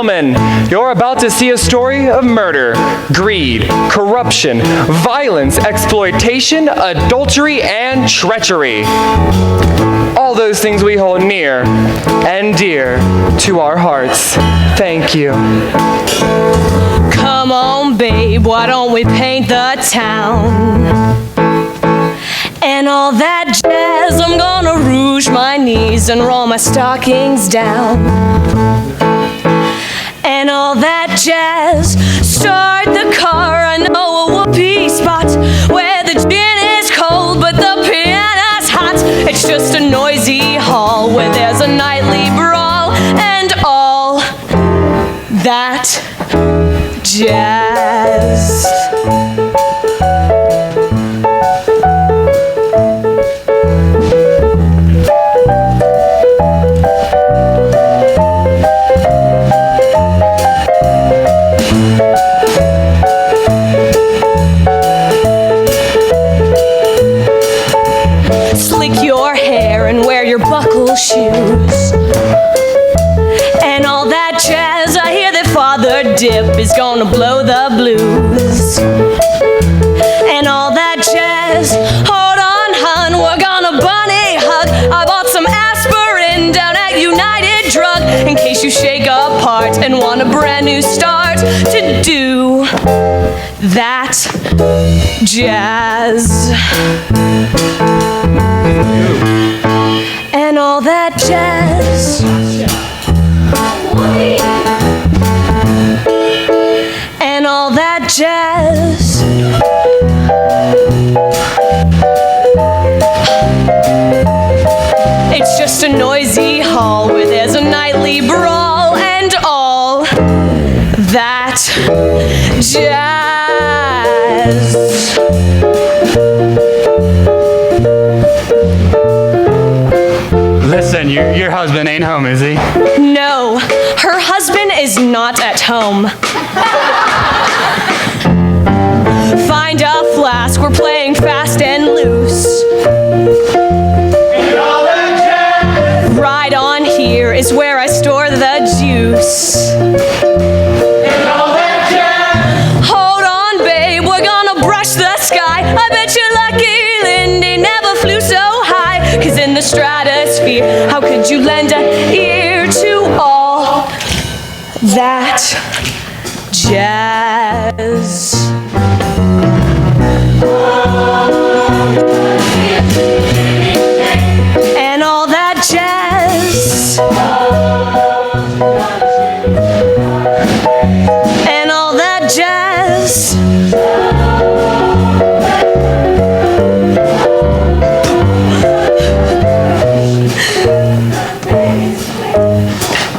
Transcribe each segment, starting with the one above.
gentlemen, you're about to see a story of murder, greed, corruption, violence, exploitation, adultery, and treachery. All those things we hold near and dear to our hearts. Thank you. Come on, babe, why don't we paint the town? And all that jazz, I'm gonna rouge my knees and roll my stockings down. And all that jazz, start the car, I know a whoopee spot where the gin is cold but the piano's hot. It's just a noisy hall where there's a nightly brawl and all that jazz. Slick your hair and wear your buckle shoes. And all that jazz, I hear that Father Dip is gonna blow the blues. And all that jazz, hold on, hun, we're gonna bunny hug. I bought some aspirin down at United Drug in case you shake apart and want a brand new start to do that jazz. And all that jazz. And all that jazz. It's just a noisy hall where there's a nightly brawl and all that jazz. Listen, your husband ain't home, is he? No, her husband is not at home. Find a flask, we're playing fast and loose. Right on here is where I store the juice. Hold on, babe, we're gonna brush the sky. I bet you're lucky Lindy never flew so high. 'Cause in the stratosphere, how could you lend an ear to all that jazz? And all that jazz. And all that jazz.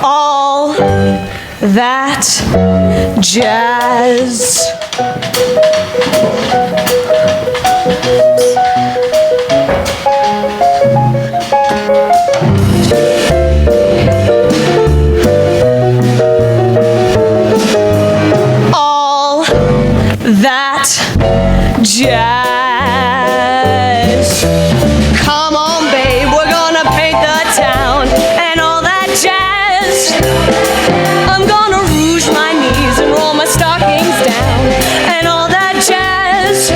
All that jazz. All that jazz. Come on, babe, we're gonna paint the town. And all that jazz. I'm gonna rouge my knees and roll my stockings down. And all that jazz.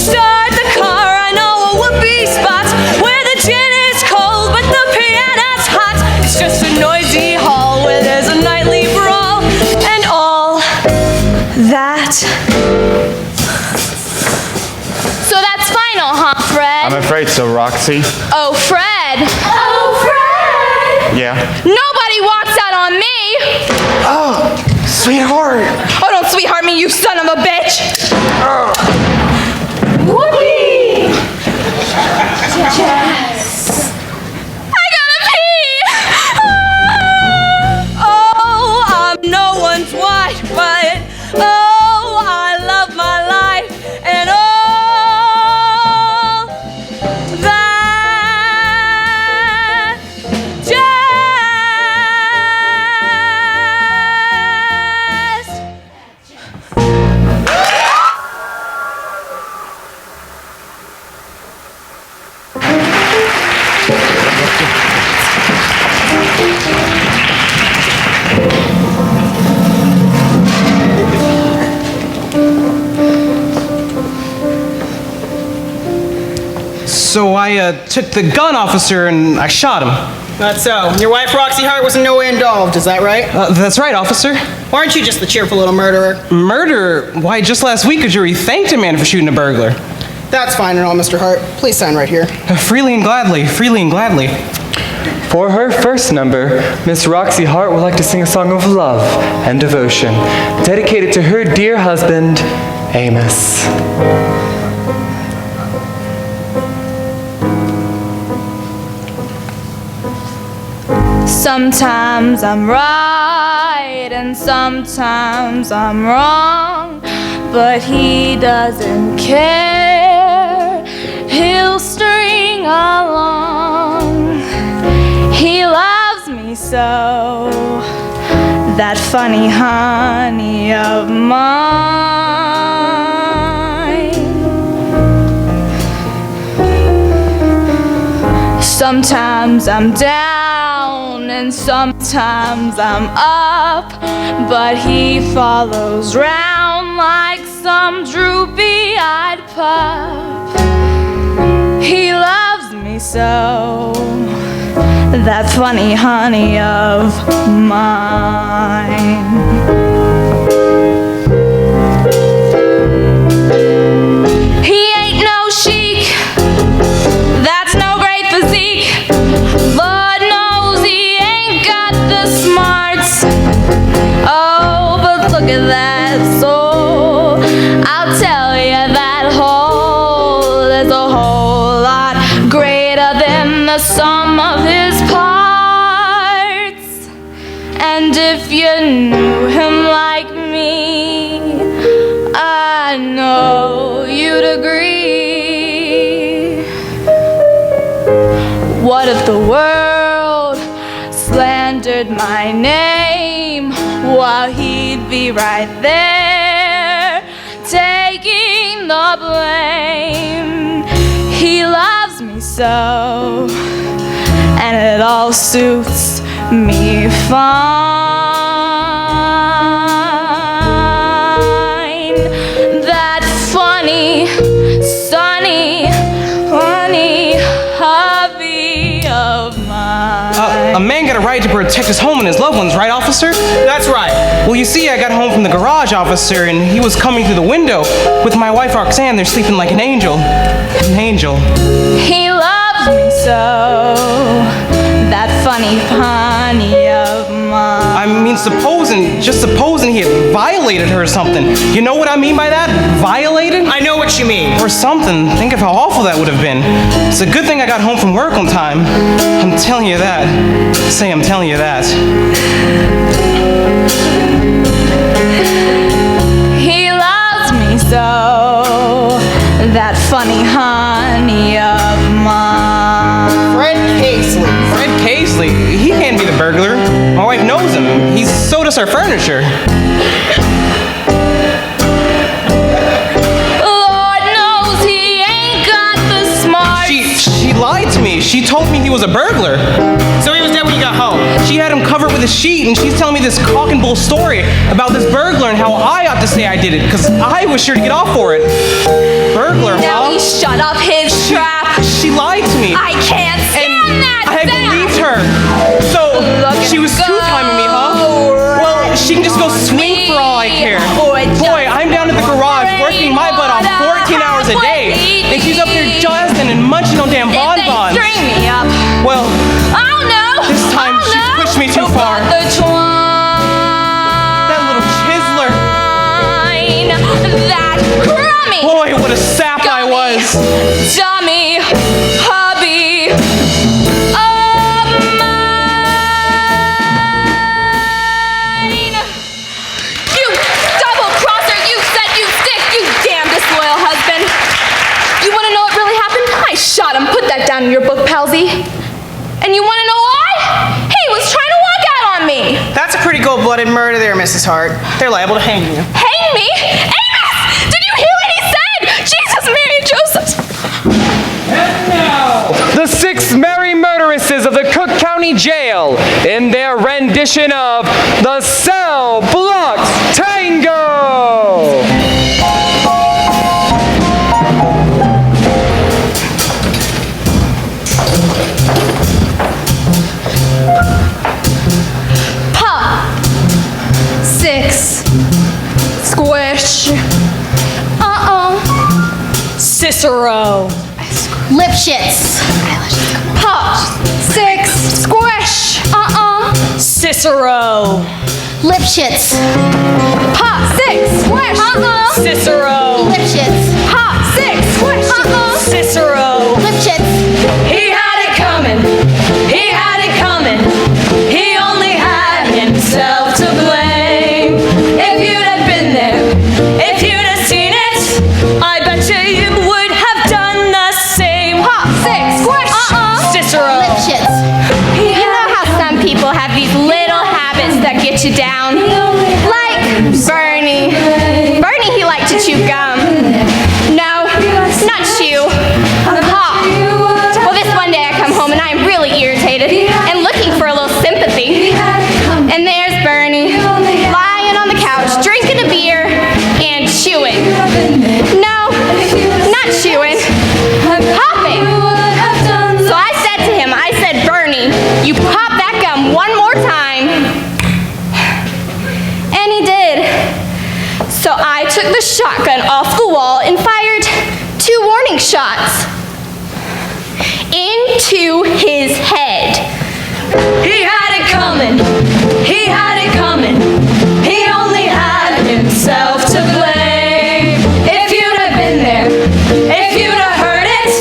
Start the car, I know a whoopee spot where the gin is cold but the piano's hot. It's just a noisy hall where there's a nightly brawl and all that. So that's final, huh, Fred? I'm afraid so, Roxy. Oh, Fred. Oh, Fred. Yeah? Nobody walks out on me. Oh, sweetheart. Oh, don't sweetheart me, you son of a bitch. Whoopee. Jazz. I gotta pee. Oh, I'm no one's wife, but oh, I love my life and all that jazz. so I took the gun, officer, and I shot him. Not so. Your wife, Roxy Hart, was in no way involved, is that right? That's right, officer. Or aren't you just the cheerful little murderer? Murder? Why, just last week a jury thanked a man for shooting a burglar. That's fine and all, Mr. Hart. Please sign right here. Freely and gladly, freely and gladly. For her first number, Miss Roxy Hart would like to sing a song of love and devotion, dedicated to her dear husband, Amos. Sometimes I'm right and sometimes I'm wrong, but he doesn't care. He'll string along. He loves me so, that funny honey of mine. Sometimes I'm down and sometimes I'm up, but he follows round like some droopy-eyed pup. He loves me so, that funny honey of mine. He ain't no chic, that's no great physique. Lord knows he ain't got the smarts. Oh, but look at that soul. I'll tell you that hole is a whole lot greater than the sum of his parts. And if you knew him like me, I know you'd agree. What if the world slandered my name while he'd be right there taking the blame? He loves me so, and it all suits me fine. That funny, sunny, funny hubby of mine. A man got a right to protect his home and his loved ones, right, officer? That's right. Well, you see, I got home from the garage, officer, and he was coming through the window with my wife, Roxanne. They're sleeping like an angel. An angel. He loves me so, that funny honey of mine. I mean, just supposing he had violated her or something. You know what I mean by that? Violated? I know what you mean. Or something. Think of how awful that would have been. It's a good thing I got home from work on time. I'm telling you that. Say I'm telling you that. He loves me so, that funny honey of mine. Fred Casely. Fred Casely? He can't be the burglar. My wife knows him. So does her furniture. Lord knows he ain't got the smarts. She lied to me. She told me he was a burglar. So he was dead when you got home. She had him covered with a sheet, and she's telling me this cock and bull story about this burglar and how I ought to say I did it, because I was sure to get off for it. Burglar, Now huh? he shut up his trap. She lied to me. I can't stand that. I Sam. believed her. So Look she was at two-timing me, huh? Well, she can just go swing for all I care. Boy, I'm down at the garage working my butt off 14 hours a day, and she's up there jizzing and munching on damn bonbons. String me up. Well, Oh no! this time she's pushed me too far. The that little chiseler. twine, that crummy, Boy, what a sap I was. dummy, hubby of mine. You double crosser! You said you stick! You damn disloyal husband! You want to know what really happened? I shot him. Put that down in your book, Palsy. And you want to know why? He was trying to walk out on me. That's a pretty cold-blooded murder there, Mrs. Hart. They're liable to hang you. Hang me? Amos! Did you hear what he said? Jesus, Mary, and Joseph. The 6 merry murderesses of the Cook County Jail in their rendition of the Cell Blocks Tango. Cicero. Lipschitz. Pop. 6. Squish. Cicero. Lipschitz. Pop. 6. Squish. Cicero. Lipschitz. Pop. 6. Squish. Cicero. Lipschitz. He had it coming. He had it coming. He only had himself to blame. If you'd have been there, if you'd have seen it, I bet you would have done the same. Pop. 6. Squish. Cicero. Lipschitz. You know how some people have these little habits that get you down? Like Bernie. Bernie, he liked to chew gum. No, not chew. Pop. Well, this one day I come home and I am really irritated and looking for a little sympathy. And there's Bernie, lying on the couch, drinking a beer and chewing. No, not chewing. Popping. So I said to him, I said, Bernie, you pop that gum one more time. And he did. So I took the shotgun off the wall and fired 2 warning shots into his head. He had it coming. He had it coming. He only had himself to blame. If you'd have been there, if you'd have heard it,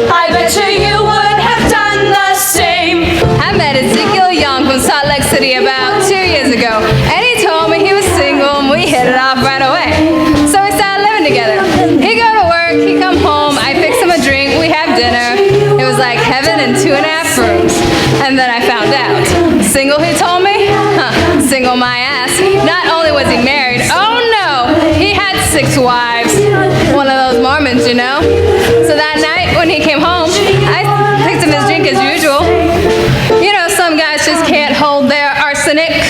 I bet you would have done the same. I met Ezekiel Young from Salt Lake City about 2 years ago, and he told me he was single and we hit it off right away. So we started living together. He go to work, he come home, I fix him a drink, we have dinner. It was like heaven in 2.5 rooms. And then I found out. Single, he told me? Single my ass. Not only was he married, oh no, he had 6 wives. One of those Mormons, you know? So that night when he came home, I fixed him his drink as usual. You know, some guys just can't hold their arsenic.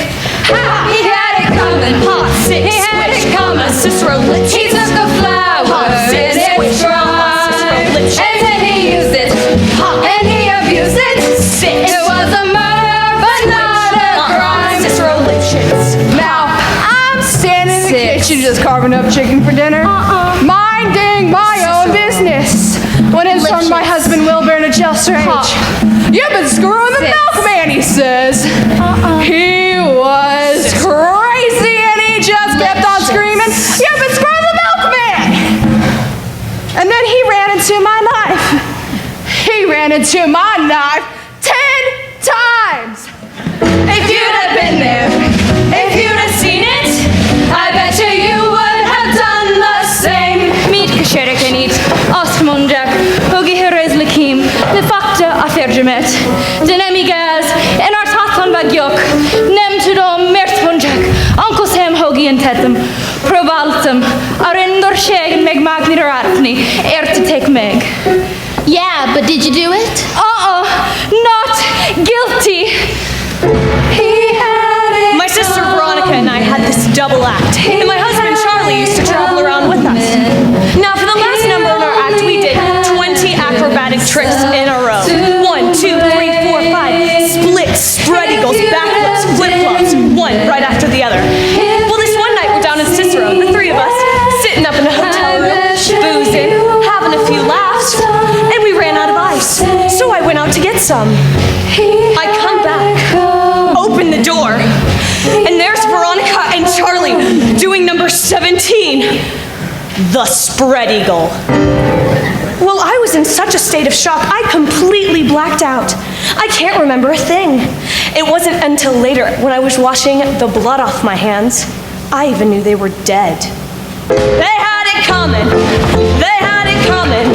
Ha! He had it coming. Pop, 6, He had it squish, coming. Cicero. He took a flower Pop, 6, in squish, its prime, Cicero. and then he used it, and he abused it. 6. It was a murder, but not a crime. Cicero. Lipschitz. Now, I'm standing in the 6. kitchen just carving up chicken for dinner, minding my own business. When in stormed my husband Wilbur in a jail strange. You've been screwing the 6. milkman, he says. He was crazy and he just kept on screaming, you've been screwing the milkman! And then he ran into my knife. He ran into my knife 10 times. If you'd have been there, if you'd have seen it, I bet you would have done the same. Meet Kasherekanit, Osmonjak, Hogi Herez Lakim, the factor Afergemet, Dynamigaz, and our Tathon Bagyok, Nem Tudom, Mersponjak, Uncle Sam Hogi and Tetum, Provaltum, Arendor Sheg and Meg Magnitor Artni, to take Meg. Yeah, but did you do it? Not guilty. He had it. My sister Veronica and I had this double act, and my husband Charlie used to travel around with us. Now, for the last number in our act, we did 20 acrobatic tricks in a row. 1, 2, 3, 4, 5. Splits, spread eagles, backflips, flip-flops, one right after the other. Well, this one night we're down in Cicero, the 3 of us, sitting up in a hotel room, boozing, having a few laughs, and we ran out of ice. So I went out to get some. I come back, open the door, and there's Veronica and Charlie doing number 17, the spread eagle. Well, I was in such a state of shock, I completely blacked out. I can't remember a thing. It wasn't until later, when I was washing the blood off my hands, I even knew they were dead. They had it coming. They had it coming.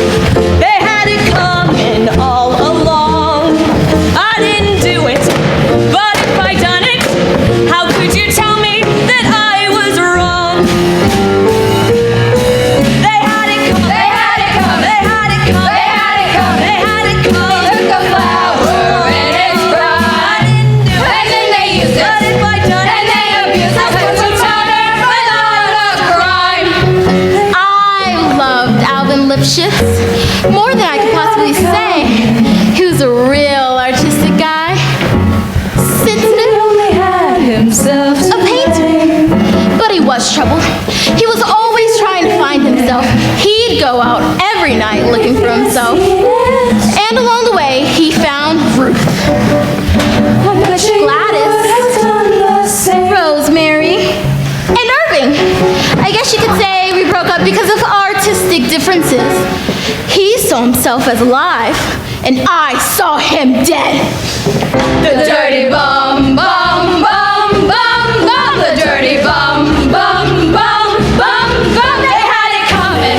They had it coming all along. I didn't do it, but if I done it, how could you tell me that I was wrong? They had it coming. They had it coming. They had it coming. They had it coming. They had it coming. Took a flower in its prime, and then they used it, But if I done and it, they abused it. It was a murder, but not a crime. I go out every night looking for himself. And along the way, he found Ruth, Gladys, Rosemary, and Irving. I guess you could say we broke up because of artistic differences. He saw himself as alive, and I saw him dead. The dirty bum, bum, bum, bum, bum. The dirty bum, bum, bum, bum, bum. They had it coming.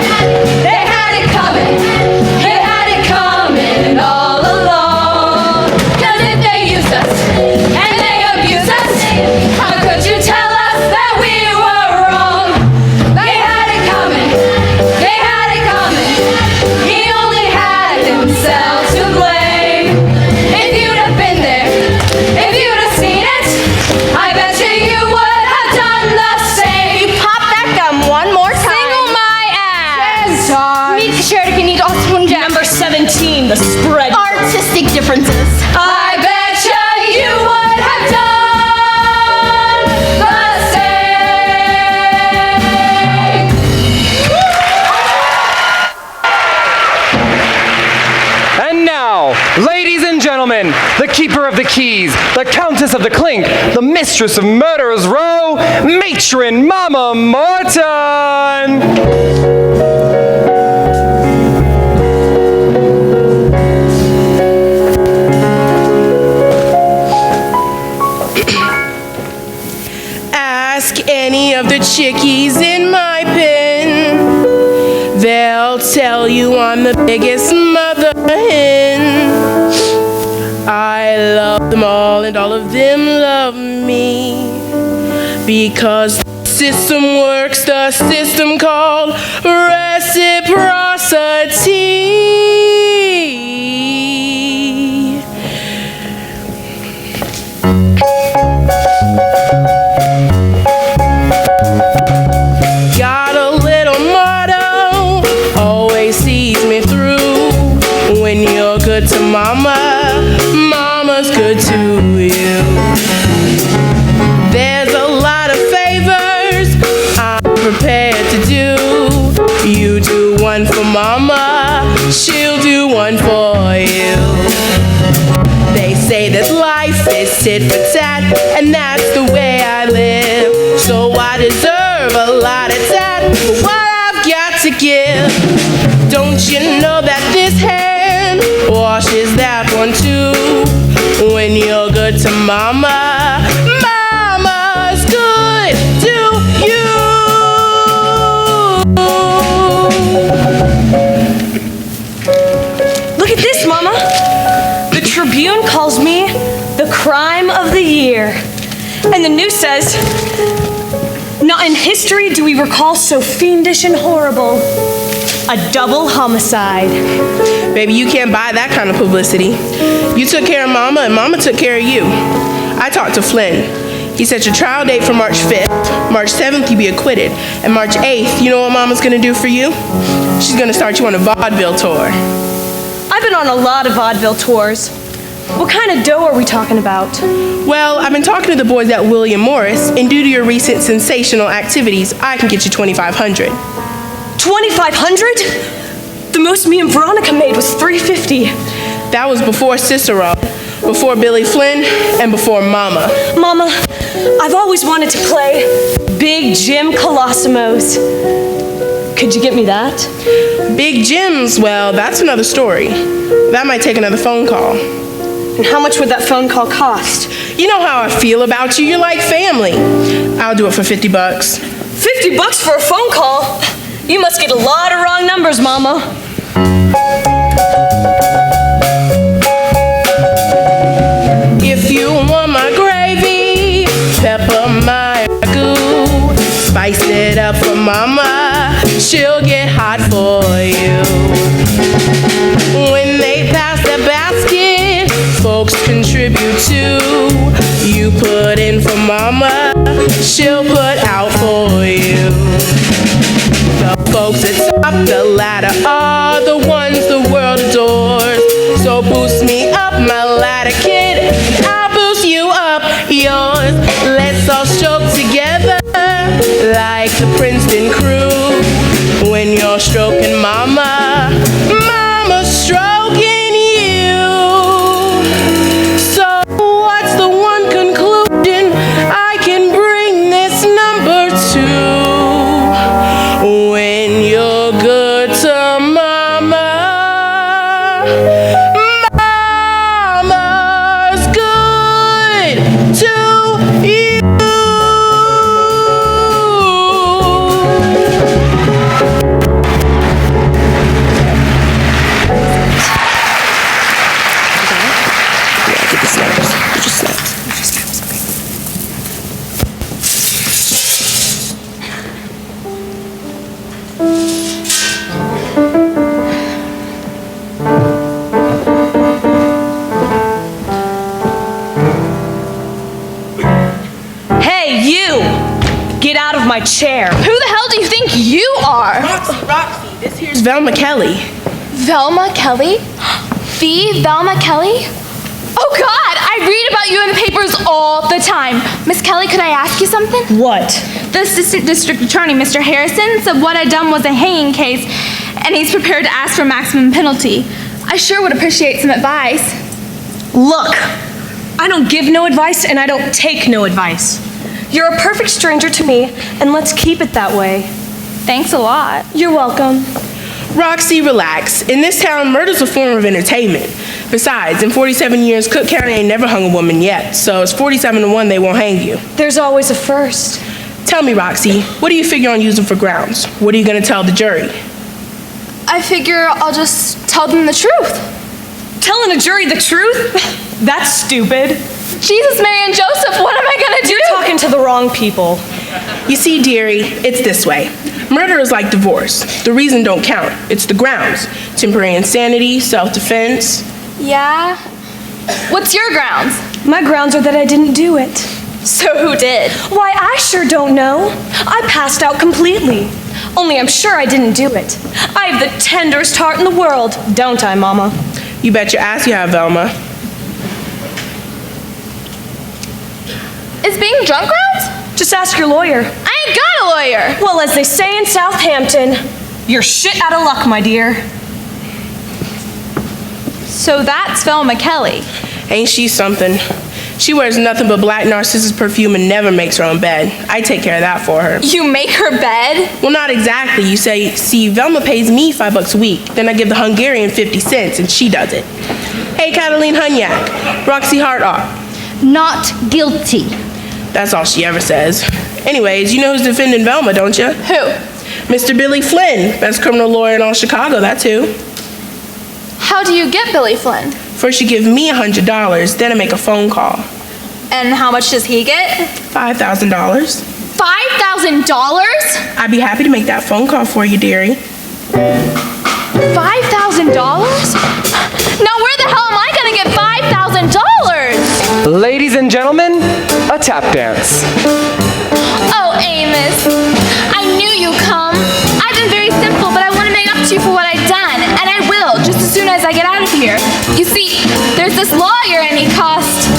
They had it coming. They had it coming all along. 'Cause if they used us and they abused us, how could you tell us that we were wrong? They had it coming. They had it coming. He only had himself to blame. If you'd have been there, if you'd have seen it, I bet you would have done the same. Pop that gum one more time. Single my ass. Meet the sheriff and eat awesome Jack. Number 17, the spread. Artistic differences. I bet you would have done the same. And now, ladies and gentlemen, the keeper of the keys, the countess of the clink, the mistress of Murderers Row, matron Mama Morton. Ask any of the chickies in my pen. They'll tell you I'm the biggest mother hen. I love them all and all of them love me. Because the system works, the system called reciprocity. Got a little motto, always sees me through. When you're good to mama, mama's good to you. There's a lot of favors I'm prepared to do. You do one for mama, she'll do one for you. They say that life is tit for tat, and that's the way I live. So I deserve a lot of tat for what I've got to give. Don't you know that this hand washes that one too? When you're good to mama, mama's good to you. Look at this, Mama. The Tribune calls me the crime of the year. And the news says, not in history do we recall so fiendish and horrible a double homicide. Baby, you can't buy that kind of publicity. You took care of mama and mama took care of you. I talked to Flynn. He set your trial date for March 5th. March 7th, you'll be acquitted. And March 8th, you know what mama's gonna do for you? She's gonna start you on a vaudeville tour. I've been on a lot of vaudeville tours. What kind of dough are we talking about? Well, I've been talking to the boys at William Morris, and due to your recent sensational activities, I can get you $2,500. 2,500? The most me and Veronica made was $350. That was before Cicero, before Billy Flynn, and before Mama. Mama, I've always wanted to play Big Jim Colosimo's. Could you get me that? Big Jim's, well, that's another story. That might take another phone call. And how much would that phone call cost? You know how I feel about you. You're like family. I'll do it for $50. $50 for a phone call? You must get a lot of wrong numbers, Mama. If you want my gravy, pepper my ragu, spice it up for Mama, she'll get hot for you. When they pass the basket, folks contribute too. You put in for Mama, she'll put out for you. The folks at top the ladder are the ones the world adores. So boost me up, my ladder kid, and I'll boost you up yours. Let's all stroke together like the Princeton crew. When you're you're stroking mama, mama's stroking you. So what's the one conclusion I can bring this number to? When you're good to mama, mama's good to you. Hey, you! Get out of my chair. Who the hell do you think you are? Roxy, this here's Velma Kelly. Velma Kelly? The Velma Kelly? Oh God, I read about you in the papers all the time. Miss Kelly, could I ask you something? What? The assistant district attorney, Mr. Harrison, said what I'd done was a hanging case, and he's prepared to ask for maximum penalty. I sure would appreciate some advice. Look, I don't give no advice and I don't take no advice. You're a perfect stranger to me, and let's keep it that way. Thanks a lot. You're welcome. Roxy, relax. In this town, murder's a form of entertainment. Besides, in 47 years, Cook County ain't never hung a woman yet, so it's 47-1 they won't hang you. There's always a first. Tell me, Roxy, what do you figure on using for grounds? What are you gonna tell the jury? I figure I'll just tell them the truth. Telling a jury the truth? That's stupid. Jesus, Mary, and Joseph, what am I gonna do? You're talking to the wrong people. You see, dearie, it's this way. Murder is like divorce. The reason don't count. It's the grounds. Temporary insanity, self-defense. Yeah? What's your grounds? My grounds are that I didn't do it. So who did? Why, I sure don't know. I passed out completely. Only I'm sure I didn't do it. I have the tenderest heart in the world, don't I, Mama? You bet your ass you have, Velma. Is being drunk grounds? Just ask your lawyer. I ain't got a lawyer. Well, as they say in Southampton, you're shit out of luck, my dear. So that's Velma Kelly. Ain't she something? She wears nothing but black Narcissus perfume and never makes her own bed. I take care of that for her. You make her bed? Well, not exactly. You say, see, Velma pays me $5 a week. Then I give the Hungarian 50 cents and she does it. Hey, Cataline Hunyak, Roxy Hartoff. Not guilty. That's all she ever says. Anyways, you know who's defending Velma, don't you? Who? Mr. Billy Flynn, best criminal lawyer in all Chicago, that's who. How do you get Billy Flynn? First you give me $100, then I make a phone call. And how much does he get? $5,000. $5,000? I'd be happy to make that phone call for you, dearie. $5,000? Now where the hell am I gonna get $5,000? Ladies and gentlemen, a tap dance. Oh, Amos, I knew you'd come. I've been very simple, but I want to make up to you for what I've done, and I will, just as soon as I get out of here. You see, there's this lawyer, and he cost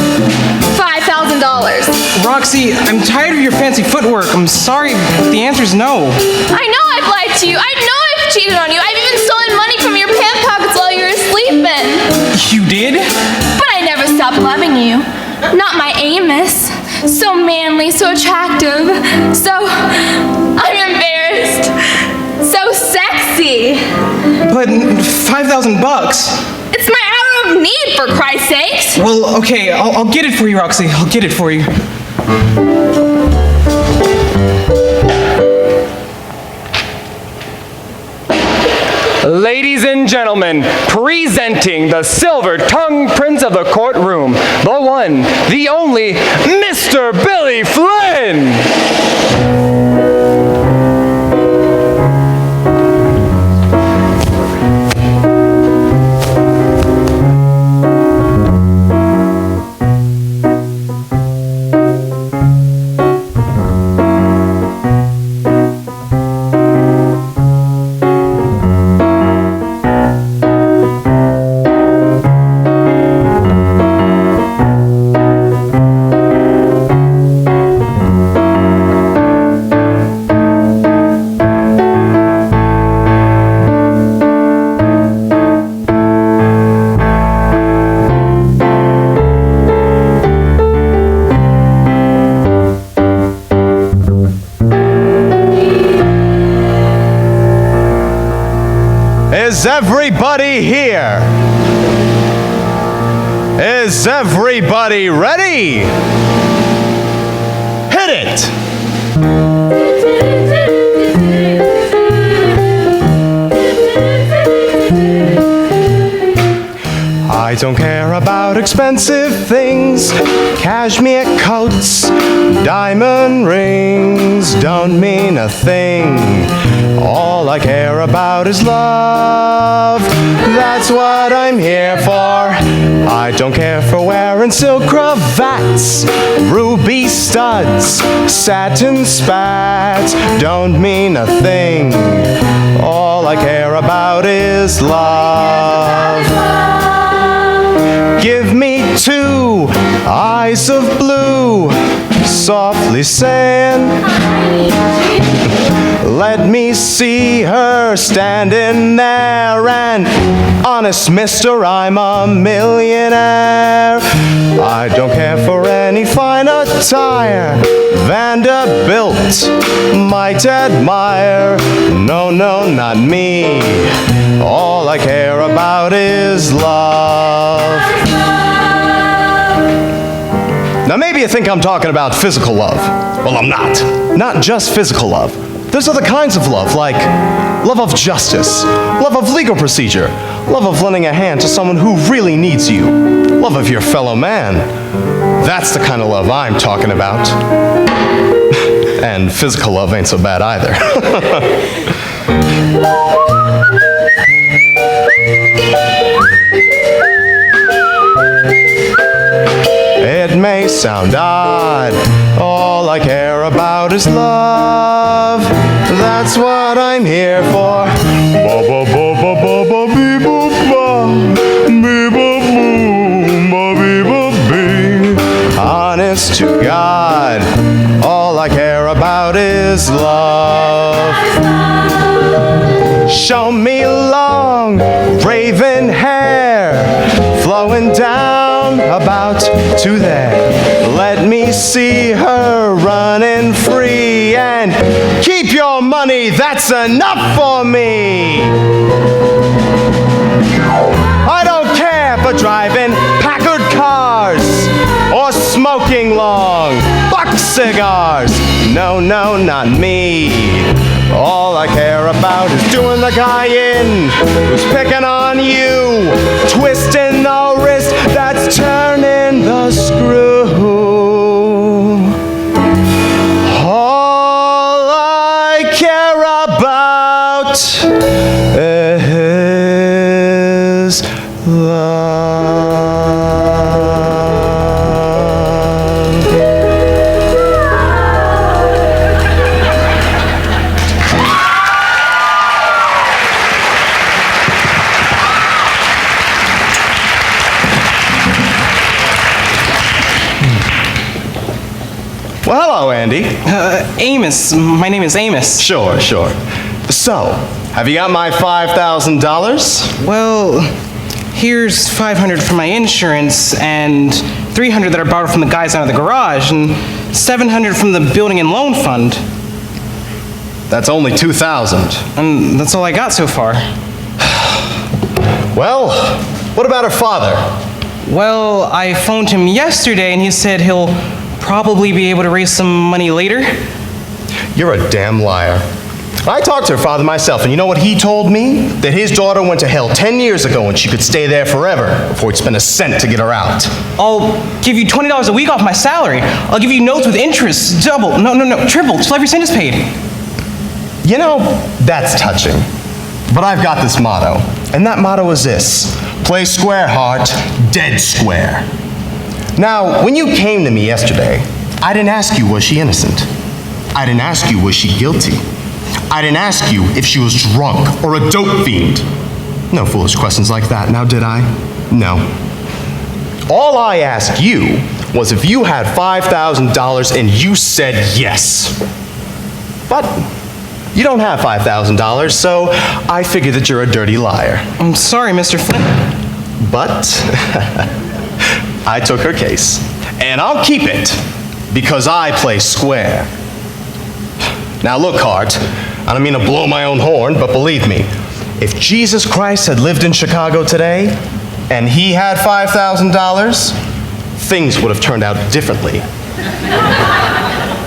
$5,000. Roxy, I'm tired of your fancy footwork. I'm sorry, but the answer's no. I know I've lied to you. I know I've cheated on you. I've even stolen money from your pants pockets while you were sleeping. You did? But I never stopped loving you. Not my Amos. So manly, so attractive, so I'm embarrassed, so sexy. But $5,000. It's my hour of need, for Christ's sakes. Well, okay, I'll get it for you, Roxy. I'll get it for you. Ladies and gentlemen, presenting the silver-tongued prince of the courtroom, the one, the only, Mr. Billy Flynn! Is everybody here? Is everybody ready? Hit it! I don't care about expensive things, cashmere coats, diamond rings don't mean a thing. All I care about is love, that's what I'm here for. I don't care for wearing silk cravats, ruby studs, satin spats don't mean a thing. All I care about is love. Give me 2 eyes of blue, softly saying, let me see her standing there, and honest mister, I'm a millionaire. I don't care for any fine attire, Vanderbilt might admire. No, no, not me. All I care about is love. Now maybe you think I'm talking about physical love. Well, I'm not. Not just physical love. There's other kinds of love, like love of justice, love of legal procedure, love of lending a hand to someone who really needs you, love of your fellow man. That's the kind of love I'm talking about. And physical love ain't so bad either. It may sound odd, all I care about is love. That's what I'm here for. Honest to God, all I care about is love. Show me long, raven hair flowing down about to there. Let me see her running free, and keep your money, that's enough for me. I don't care for driving Packard cars or smoking long box cigars. No, no, not me. All I care about is doing the guy in who's picking on you, twisting the wrist that's turning the screw. All I care about is love. Well, hello, Andy. Amos. My name is Amos. Sure, sure. So, have you got my $5,000? Well, here's $500 for my insurance, and $300 that I borrowed from the guys out of the garage, and $700 from the building and loan fund. That's only $2,000. And that's all I got so far. Well, what about her father? Well, I phoned him yesterday, and he said he'll probably be able to raise some money later. You're a damn liar. I talked to her father myself, and you know what he told me? That his daughter went to hell 10 years ago and she could stay there forever before he'd spend a cent to get her out. I'll give you $20 a week off my salary. I'll give you notes with interest, double, no, triple, till every cent is paid. You know, that's touching. But I've got this motto, and that motto is this: play square, heart, dead square. Now, when you came to me yesterday, I didn't ask you, was she innocent? I didn't ask you, was she guilty? I didn't ask you if she was drunk or a dope fiend. No foolish questions like that, now did I? No. All I asked you was if you had $5,000 and you said yes. But you don't have $5,000, so I figured that you're a dirty liar. I'm sorry, Mr. Flynn. But I took her case, and I'll keep it because I play square. Now look, Hart, I don't mean to blow my own horn, but believe me, If Jesus Christ had lived in Chicago today, and he had $5,000, things would have turned out differently.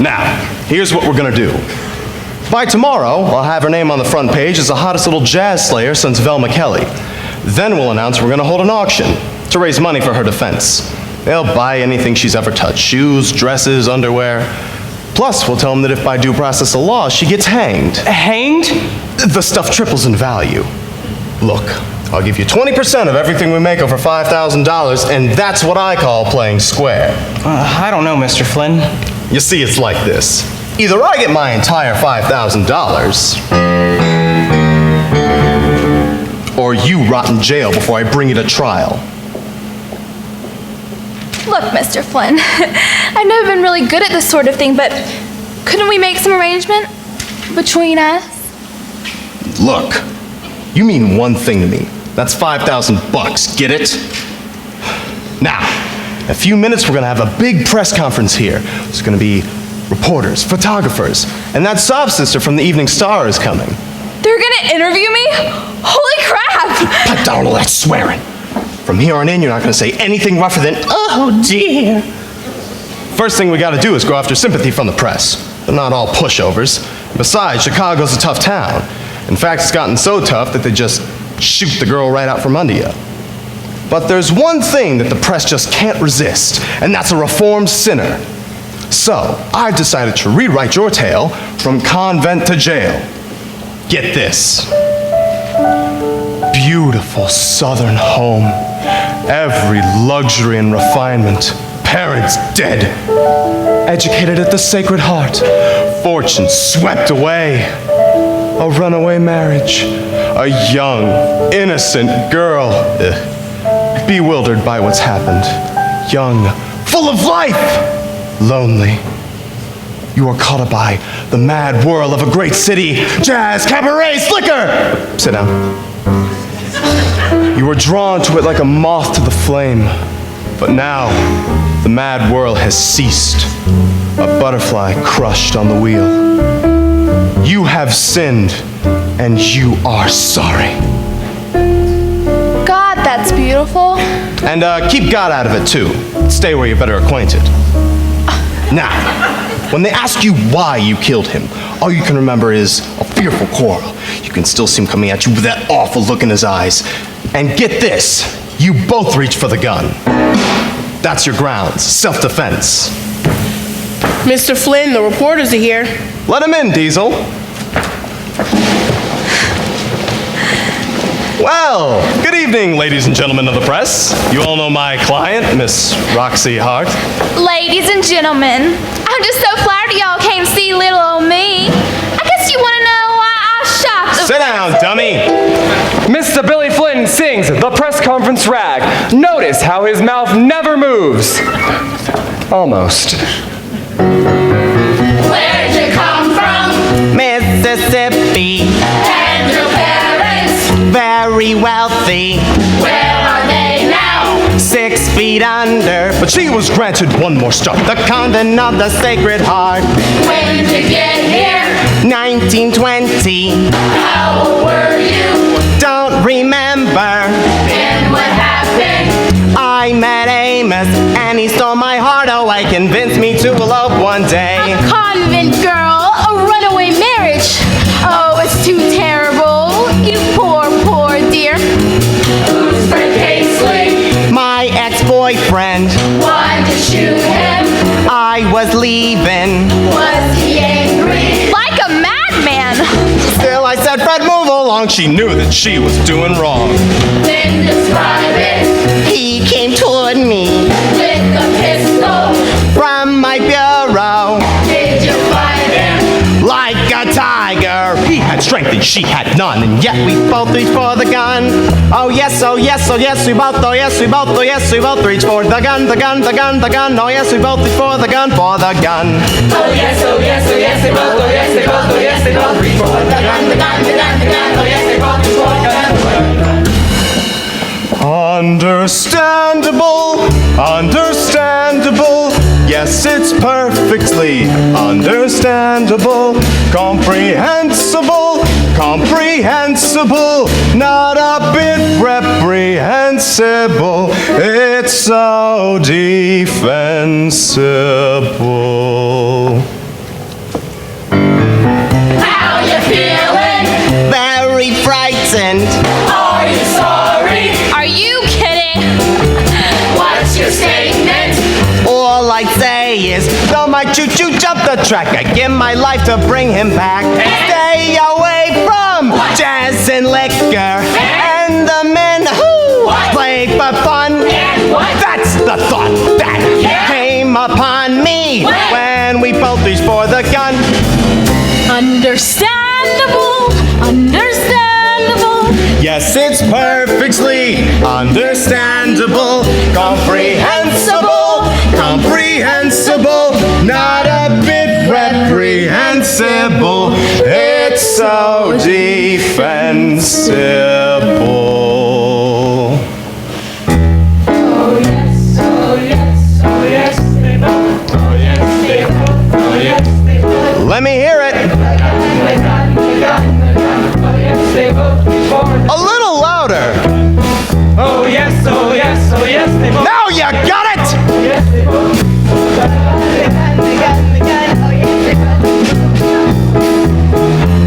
Now, here's what we're gonna do. By tomorrow, I'll have her name on the front page as the hottest little jazz slayer since Velma Kelly. Then we'll announce we're gonna hold an auction to raise money for her defense. They'll buy anything she's ever touched, shoes, dresses, underwear. Plus, we'll tell them that if by due process of law, she gets hanged. Hanged? The stuff triples in value. Look, I'll give you 20% of everything we make over $5,000, and that's what I call playing square. I don't know, Mr. Flynn. You see, it's like this. Either I get my entire $5,000, or you rot in jail before I bring you to trial. Look, Mr. Flynn, I've never been really good at this sort of thing, but couldn't we make some arrangement between us? Look, you mean one thing to me. That's $5,000, get it? Now, in a few minutes we're gonna have a big press conference here. There's gonna be reporters, photographers, and that sob sister from the Evening Star is coming. They're gonna interview me? Holy crap! Cut down all that swearing. From here on in, you're not gonna say anything rougher than, oh dear. First thing we gotta do is go after sympathy from the press. They're not all pushovers. Besides, Chicago's a tough town. In fact, it's gotten so tough that they just shoot the girl right out from under you. But there's one thing that the press just can't resist, and that's a reformed sinner. So, I've decided to rewrite your tale from convent to jail. Get this. Beautiful southern home. Every luxury and refinement. Parents dead. Educated at the Sacred Heart. Fortune swept away. A runaway marriage. A young, innocent girl. Bewildered by what's happened. Young, full of life. Lonely. You are caught up by the mad whirl of a great city. Jazz, cabaret, slicker! Sit down. You were drawn to it like a moth to the flame. But now, the mad whirl has ceased. A butterfly crushed on the wheel. You have sinned, and you are sorry. God, that's beautiful. And keep God out of it, too. Stay where you're better acquainted. Now, when they ask you why you killed him, all you can remember is a fearful quarrel. You can still see him coming at you with that awful look in his eyes. And get this, you both reach for the gun. That's your grounds, self-defense. Mr. Flynn, the reporters are here. Let him in, Diesel. Well, good evening, ladies and gentlemen of the press. You all know my client, Miss Roxy Hart. Ladies and gentlemen, I'm just so flattered y'all came see little old me. I guess you want to know why I shot the... Sit down, dummy. Mr. Billy Flynn sings the press conference rag. Notice how his mouth never moves. Almost. Where'd you come from? Mississippi, And your parents? very wealthy, Where are they now? 6 feet under, But she was granted one more start. the convent of the Sacred Heart, When did you get here? 1920. How old were you? Don't remember. And what happened? I met Amos and he stole my heart away, convinced me to elope one day. A convent girl, a runaway marriage. Oh, it's too terrible. You poor, poor dear. Who's Fred Casely? My ex-boyfriend, Why'd you shoot him? I was leaving. Was he angry? Like a madman. Still, I said, Fred, move along. She knew that she was doing wrong. Then describe it He came toward me with a pistol. from my bureau Did you fight him? like a tiger. He had strength and she had none, and yet We both reached for the gun. Oh yes, oh yes, oh yes, we both, oh yes, we both, oh yes, we both reached for the gun, the gun, the gun, the gun. Oh yes, we both reached for the gun, for the gun. Oh yes, oh yes, oh yes, they both, oh yes, they both, oh yes, they both reach for the gun, the gun, the gun, the gun. Oh yes, they both reach for the gun. Understandable, understandable. Yes, it's perfectly understandable, comprehensible, comprehensible, not a bit reprehensible. It's so defensible. How you feeling? Very frightened. Are you sorry? Are you kidding? What's your statement? All I'd say is, though my choo-choo jumped the track, I give my life to bring him back. Stay away from jazz and liquor and the men who play for fun. That's the thought that came upon me when we both reached for the gun. Understandable, understandable. Yes, it's perfectly understandable, comprehensible, comprehensible, not a bit reprehensible. It's so defensible. Oh yes, oh yes, oh yes, they both. Oh yes, they both. Oh yes, they both. Let me hear it. Oh yes, they both. A little louder. Oh yes, oh yes, oh yes, they both. Now you got it. Oh yes, they both.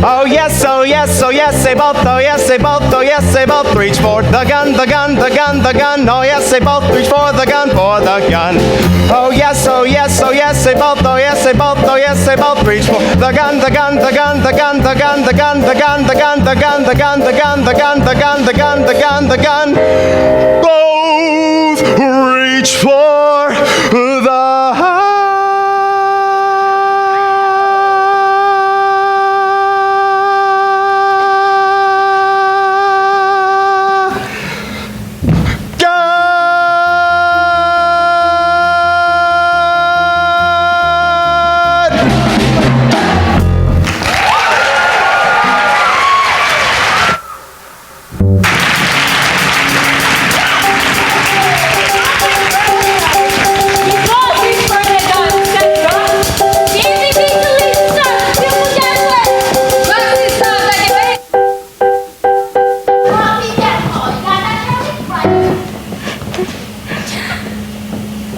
Oh yes, oh yes, oh yes, they both, oh yes, they both, oh yes, they both reach for the gun, the gun, the gun, the gun. Oh yes, they both reach for the gun, for the gun. Oh yes, oh yes, oh yes, they both, oh yes, they both, oh yes, they both reach for the gun, the gun, the gun, the gun, the gun, the gun, the gun, the gun, the gun, the gun, the gun, the gun, the gun, the gun, the gun, the gun. Both reach for the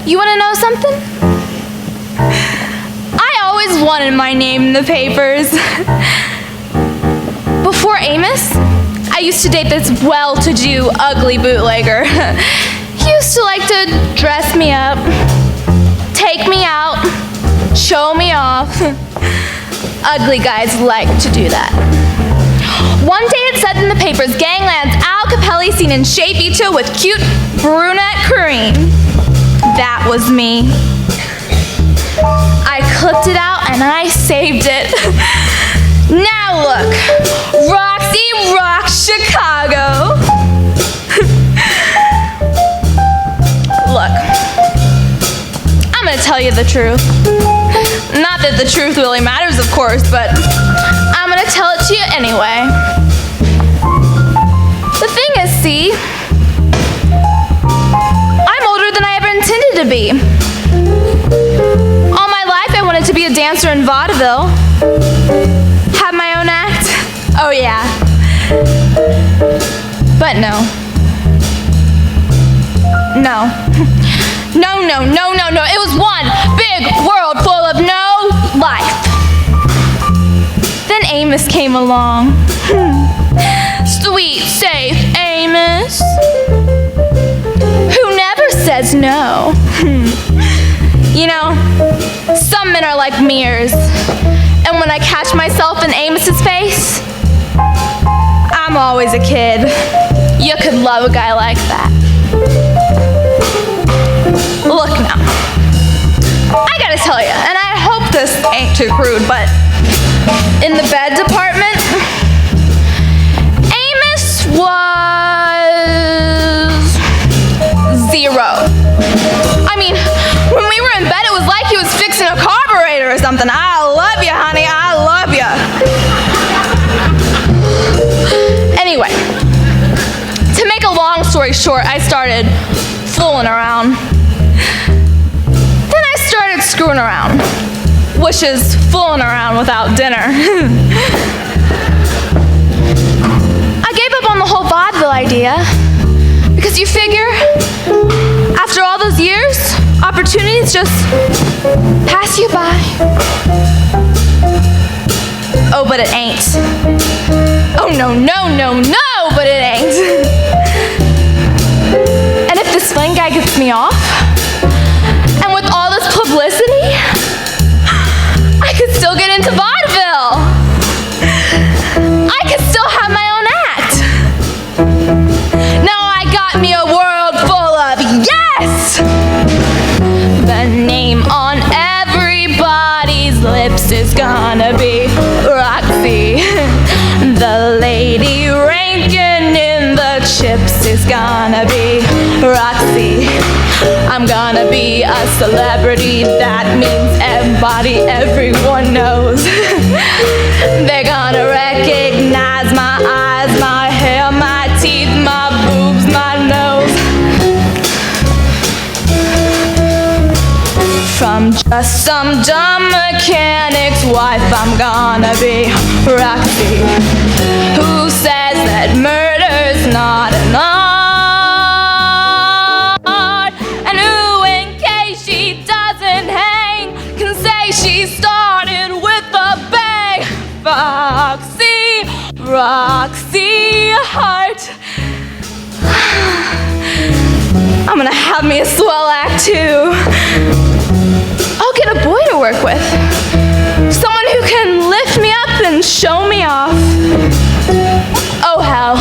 You want to know something? I always wanted my name in the papers. Before Amos, I used to date this well-to-do, ugly bootlegger. He used to like to dress me up, take me out, show me off. Ugly guys like to do that. One day it said in the papers, Gangland's Al Capelli seen in Shapey with cute brunette Corrine. That was me. I clipped it out and I saved it. Now look, Roxy rocks Chicago. Look, I'm gonna tell you the truth. Not that the truth really matters, of course, but I'm gonna tell it to you anyway. The thing is, see, I'm older than I ever intended to be. All my life I wanted to be a dancer in vaudeville. Have my own act. Oh yeah. But no. No. No. It was one big world full of no life. Then Amos came along. Sweet, safe Amos. Who never says no. You know, some men are like mirrors. And when I catch myself in Amos's face, I'm always a kid. You could love a guy like that. Look now, I gotta tell you, and I hope this ain't too crude, but in the bed department, Amos was 0. I mean, when we were in bed, it was like he was fixing a carburetor or something. I love you, honey, I love you. Anyway, to make a long story short, I started fooling around. Then I started screwing around, which is fooling around without dinner. idea. Because you figure, after all those years, opportunities just pass you by. Oh, but it ain't. Oh, no, but it ain't. And if this one guy gets me off, and with all this publicity, I could still get into vaudeville. I could still have my own act. Now I got me a world full of yes! The name on everybody's lips is gonna be Roxy. The lady ranking in the chips is gonna be Roxy. I'm gonna be a celebrity, that means everyone knows. They're gonna recognize my eyes, my hair, my teeth, my boobs, my nose. From just some dumb mechanic's wife, I'm gonna be Roxy, who says that murder's not an art, and who, in case she doesn't hang, can say she started with a bang. Roxy Hart. I'm gonna have me a swell act too. I'll get a boy to work with. Someone who can lift me up and show me off. Oh hell.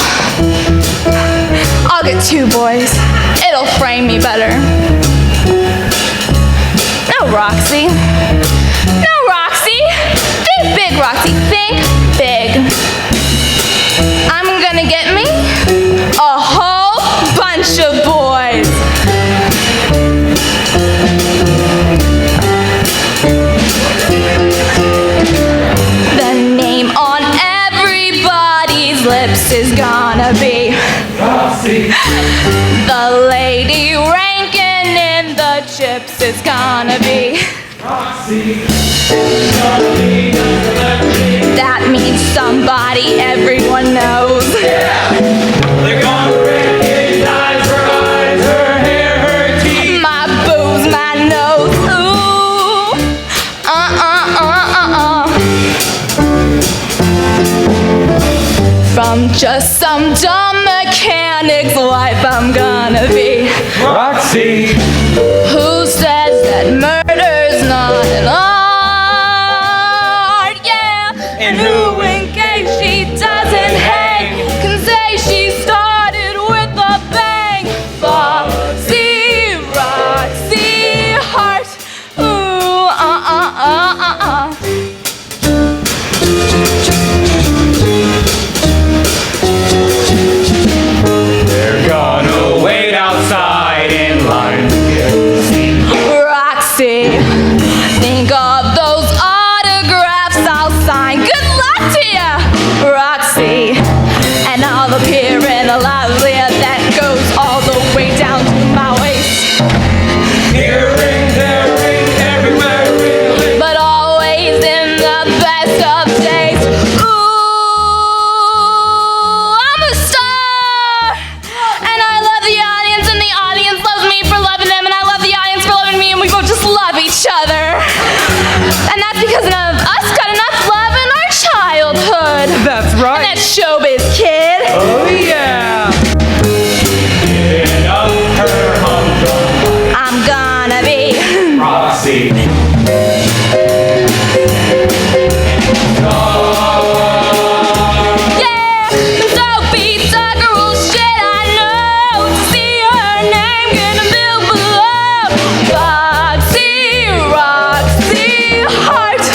I'll get 2 boys. It'll frame me better. No, Roxy. No, Roxy. Think big, Roxy. Think big. I'm gonna get me a whole bunch of boys. The name on everybody's lips is gonna be Roxy. The lady ranking in the chips is gonna be Roxy. That means somebody everyone knows. Yeah. They're gonna recognize her eyes, her hair, her teeth, my boobs, my nose. Ooh. From just some dumb mechanic's wife, I'm gonna be Roxy, who says that murder's not an art, yeah, and who, in case she doesn't hang, can say she started with a bang. Roxy, Roxy Hart, ooh, They're gonna wait outside in line to get seen. Roxy, think of those autographs I'll sign. Good luck to ya, Roxy. And I'll appear in a lavalier that goes all the way down to my waist. Earrings, everywhere, really. But always in the best of days. Ooh, I'm a star. And I love the audience, and the audience loves me for loving them, and I love the audience for loving me, and we both just love each other. And that's because none of us got enough love in our childhood. That's And right. that's showbiz, kid. Oh yeah. Giving up her humdrum I'm gonna be Roxy. yeah, Sophie Tucker will shit I know. To see her name gonna build below. Roxy, Roxy Hart.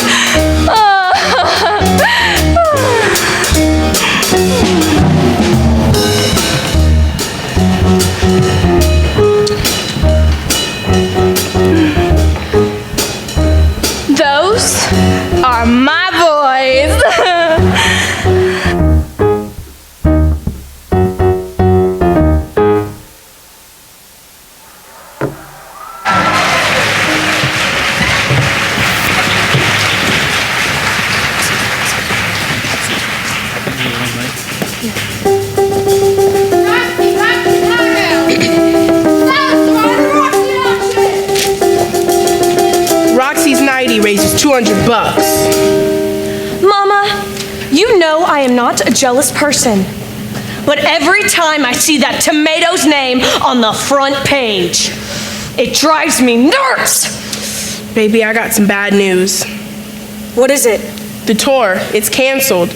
not a jealous person. But every time I see that Tomato's name on the front page, it drives me nuts! Baby, I got some bad news. What is it? The tour, it's canceled.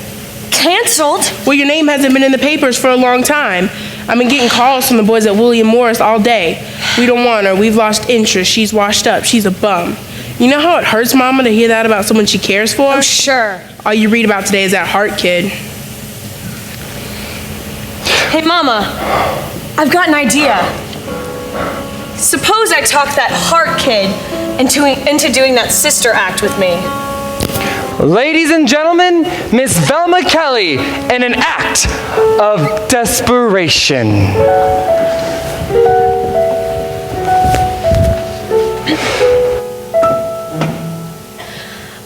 Canceled? Well, your name hasn't been in the papers for a long time. I've been getting calls from the boys at William Morris all day. We don't want her. We've lost interest. She's washed up. She's a bum. You know how it hurts Mama to hear that about someone she cares for? Oh, sure. All you read about today is that Hart kid. Hey, Mama, I've got an idea. Suppose I talk that Hart kid into doing that sister act with me. Ladies and gentlemen, Miss Velma Kelly in an act of desperation.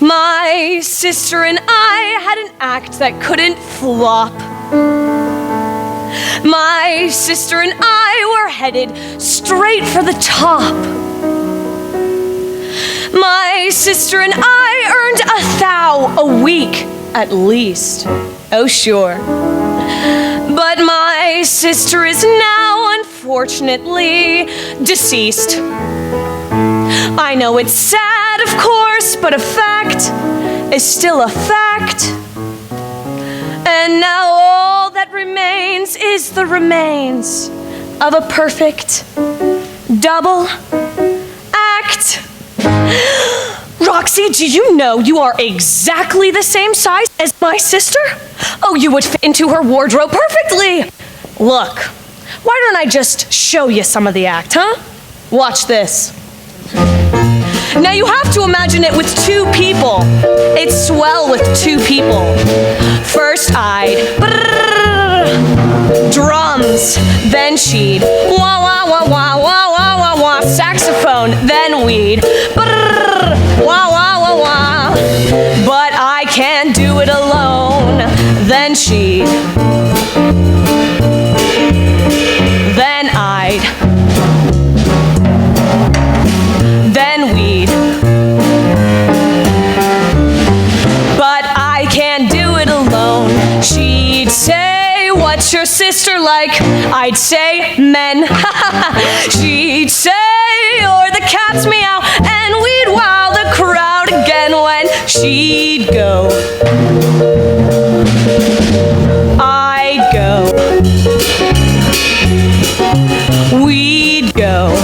My sister and I had an act that couldn't flop. My sister and I were headed straight for the top. My sister and I earned $1,000 a week, at least. Oh, sure. But my sister is now, unfortunately, deceased. I know it's sad, of course, but a fact is still a fact. And now all that remains is the remains of a perfect double act. Roxy, do you know you are exactly the same size as my sister? Oh, you would fit into her wardrobe perfectly. Look, why don't I just show you some of the act, huh? Watch this. Now you have to imagine it with two people. It's swell with two people. First I'd drums, then she'd wah wah wah wah wah wah wah wah saxophone, then we'd wah wah wah wah. But I can't do it alone. Then she'd, then I'd, then we'd. But I can't do it alone. She'd say, what's your sister like? I'd say, men. She'd say, or the cat's meow. And we'd wow the crowd again when she'd go. I'd go. We'd go.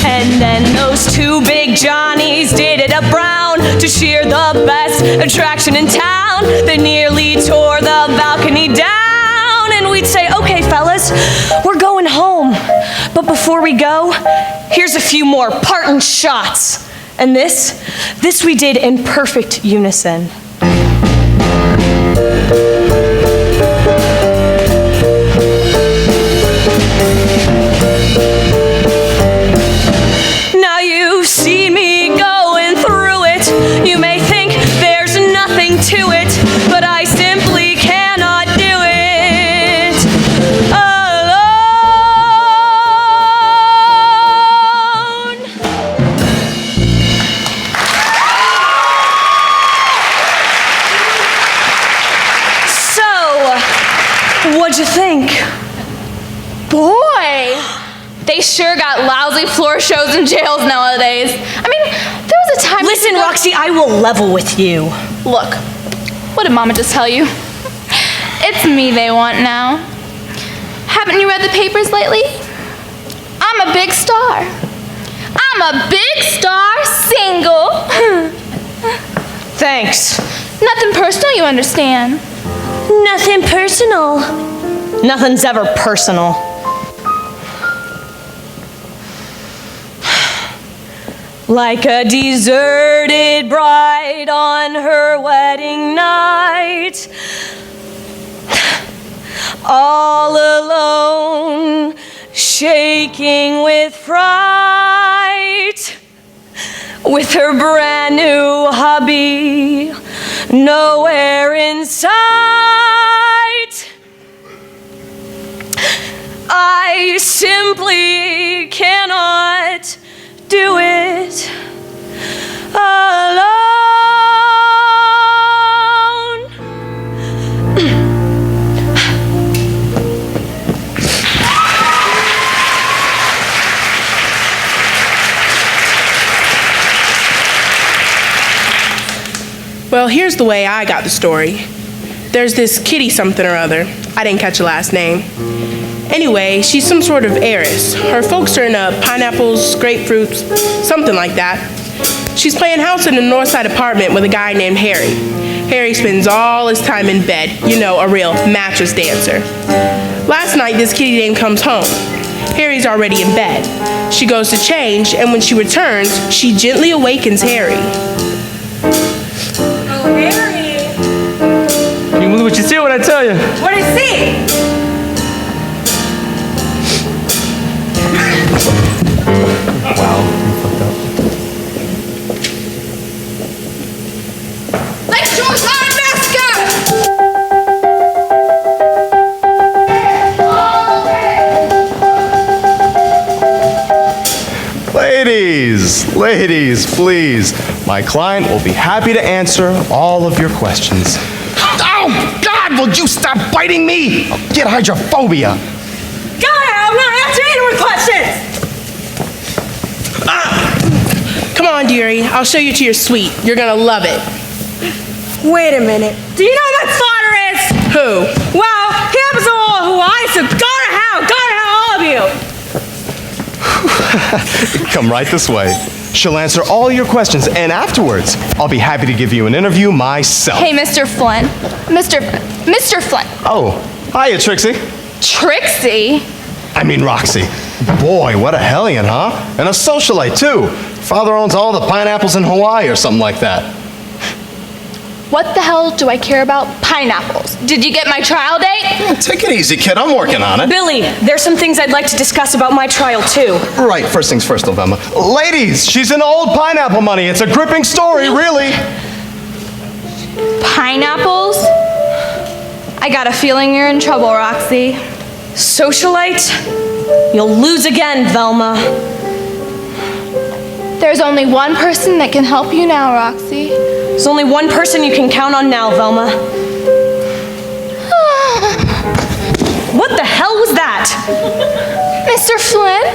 And then those two big Johnnies did it up Brown to cheer the best attraction in town. They nearly tore the balcony down. And we'd say, okay, fellas, we're going home. But before we go, here's a few more parting shots. And this we did in perfect unison. Now you see me going through it. You may think there's nothing to it, but I simply cannot do it alone. So, what'd you think? Boy, they sure got lousy floor shows in jails nowadays. I mean, there was a time... Listen, Roxy, I will level with you. Look, what did Mama just tell you? It's me they want now. Haven't you read the papers lately? I'm a big star. I'm a big star single. Thanks. Nothing personal, you understand. Nothing personal. Nothing's ever personal. Like a deserted bride on her wedding night, all alone, shaking with fright, with her brand new hubby nowhere in sight. I simply cannot do it alone. Well, here's the way I got the story. There's this Kitty something or other. I didn't catch her last name. Anyway, she's some sort of heiress. Her folks are into pineapples, grapefruits, something like that. She's playing house in a Northside apartment with a guy named Harry. Harry spends all his time in bed, you know, a real mattress dancer. Last night, this kitty dame comes home. Harry's already in bed. She goes to change, and when she returns, she gently awakens Harry. Oh, Harry. You believe what you see when I tell you. What did I see? Let's do a side massacre! Ladies, please. My client will be happy to answer all of your questions. Oh, God, will you stop biting me? I'll get hydrophobia. God, I'm not answering any more questions! Come on, dearie. I'll show you to your suite. You're gonna love it. Wait a minute. Do you know who my father is? Who? Well, he happens to know who I am, so go to hell all of you! Come right this way. She'll answer all your questions, and afterwards, I'll be happy to give you an interview myself. Hey, Mr. Flynn. Mr. Flynn. Oh, hiya, Trixie. Trixie? I mean, Roxy. Boy, what a hellion, huh? And a socialite, too. Father owns all the pineapples in Hawaii or something like that. What the hell do I care about pineapples? Did you get my trial date? Take it easy, kid. I'm working on it. Billy, there's some things I'd like to discuss about my trial, too. Right, first things first, November. Ladies, she's in old pineapple money. It's a gripping story, really. Pineapples? I got a feeling you're in trouble, Roxy. Socialite? You'll lose again, Velma. There's only one person that can help you now, Roxy. There's only one person you can count on now, Velma. What the hell was that? Mr. Flynn?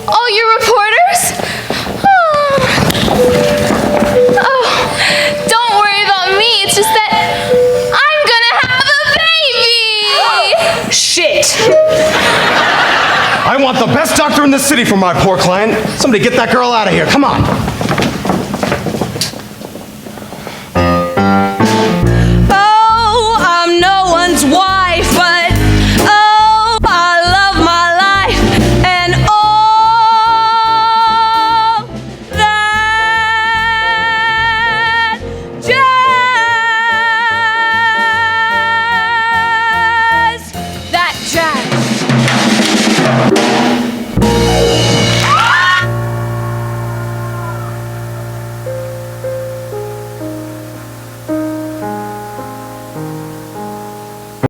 All you reporters? Oh, don't worry about me. It's just that I'm gonna have a baby! Shit! I want the best doctor in the city for my poor client. Somebody get that girl out of here. Come on.